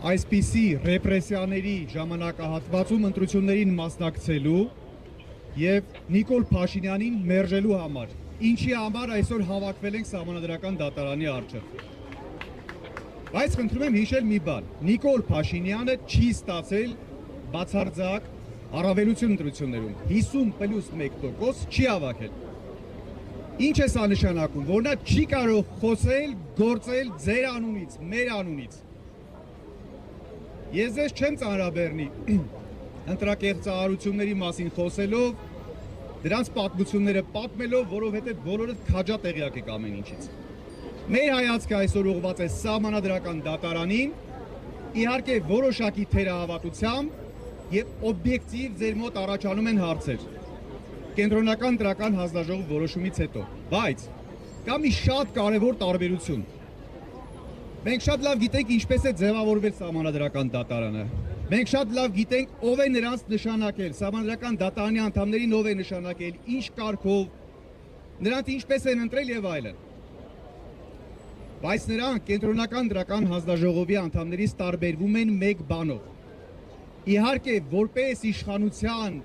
այսպիսի ռեպրեսիաների ժամանակահատվածում ընտրություններին մասնակցելու եւ Նիկոլ Փաշինյանին մերժելու համար, ինչի համար այսօր հավաքվել ենք Սահմանադրական դատարանի առջև։ Բայց խնդրում եմ հիշել մի բան. Նիկոլ Փաշինյանը չի ստացել բացարձակ առավելություն ընտրություններում, 50+1% չի հավաքել։ Ինչ է սա նշանակում, որ նա չի կարող խոսել, գործել ձեր անունից, մեր անունից։ Ես ձեզ չեմ ծանրաբեռնի ընտրակեղծարարությունների մասին խոսելով, դրանց պատմությունները պատմելով, որովհետև բոլորը քաջատեղյակ եք ամեն ինչից։ Մեր հայացքը այսօր ուղղված է Սահմանադրական դատարանին, իհարկե որոշակի թերահավատությամբ եւ օբյեկտիվ ձեր մոտ առաջանում են հարցեր։ Կենտրոնական դրական հանձնաժողով որոշումից հետո, բայց կա մի շատ կարևոր տարբերություն։ Մենք շատ լավ գիտենք ինչպես է ձևավորվել Սահմանադրական դատարանը։ Մենք շատ լավ գիտենք ով է նրանց նշանակել, Սահմանադրական դատարանի անդամներին ով է նշանակել, ինչ կարգով, նրանց ինչպես են ընտրել եւ այլն։ Բայց նրանք կենտրոնական դրական հանձնաժողովի անդամներից տարբերվում են մեկ բանով։ Իհարկե, որպես իշխանության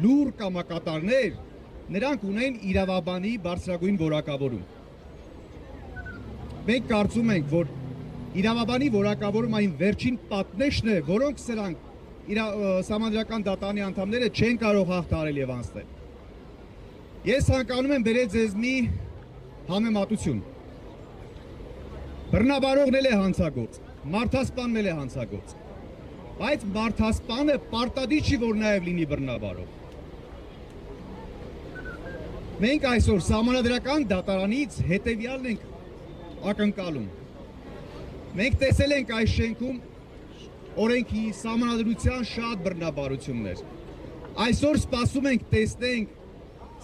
լուր կամակատարներ, նրանք ունեն իրավաբանի բարձրագույն որակավորում։ Մենք կարծում ենք, որ իրավաբանի որակավորում այն վերջին պատնեշն է, որոնք սրանք Սահմանադրական դատարանի անդամները չեն կարող հաղթահարել եւ անցնել։ Ես ցանկանում եմ բերել ձեզ մի համեմատություն։ Բռնաբարողն էլ է հանցագործ, մարդասպանն էլ է հանցագործ, բայց մարդասպանը պարտադիր չի, որ նաև լինի բռնաբարող։ Մենք այսօր Սահմանադրական դատարանից հետևյալն ենք ակնկալում։ Մենք տեսել ենք այս շենքում օրենքի սահմանադրության շատ բռնաբարություններ։ Այսօր սպասում ենք տեսնենք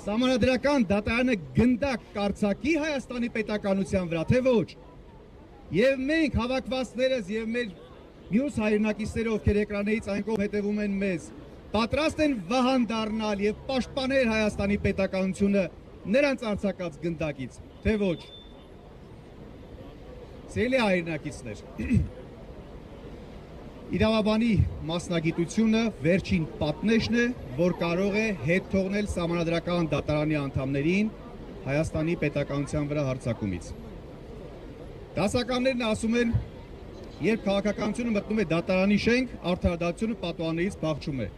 Սահմանադրական դատարանը գնդակ կարձակի Հայաստանի պետականության վրա, թե ոչ։ Եվ մենք հավաքվածներս եւ մեր մյուս հայրենակիցները, ովքեր էկրաններից այն կողմ հետևում են մեզ, պատրաստ են վահան դառնալ եւ պաշտպանել Հայաստանի պետականությունը նրանց արձակած գնդակից, թե ոչ։ Սիրելի հայրենակիցներ, իրավաբանի մասնագիտությունը վերջին պատնեշն է, որ կարող է հետ թողնել Սահմանադրական դատարանի անդամներին Հայաստանի պետականության վրա հարձակումից։ Դասականներն ասում են, երբ քաղաքականությունը մտնում է դատարանի շենք, արդարադատությունը պատուհաններից փախչում է։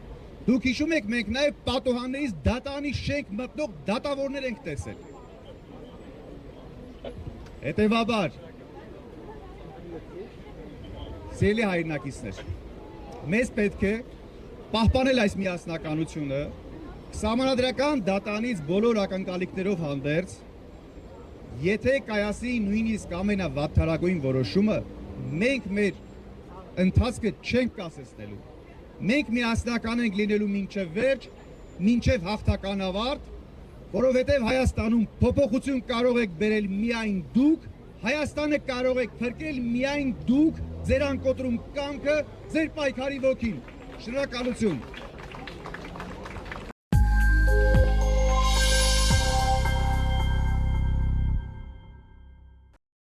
Դուք հիշում եք, մենք նաև պատուհաններից դատարանի շենք մտնող դատավորներ ենք տեսել։ Հետևաբար, սիրելի հայրենակիցներ, մեզ պետք է պահպանել այս միասնականությունը, Սահմանադրական դատարանից բոլոր ակնկալիքներով հանդերձ, եթե կայացի նույնիսկ ամենավատթարագույն որոշումը, մենք մեր ընթացքը չենք կասեցնելու։ Մենք միասնական ենք լինելու մինչև վերջ, մինչև հաղթական ավարտ, որովհետև Հայաստանում փոփոխություն կարող եք բերել միայն դուք, Հայաստանը կարող եք փրկել միայն դուք, ձեր անկոտրում կամքը, ձեր պայքարի ոգին։ Շնորհակալություն։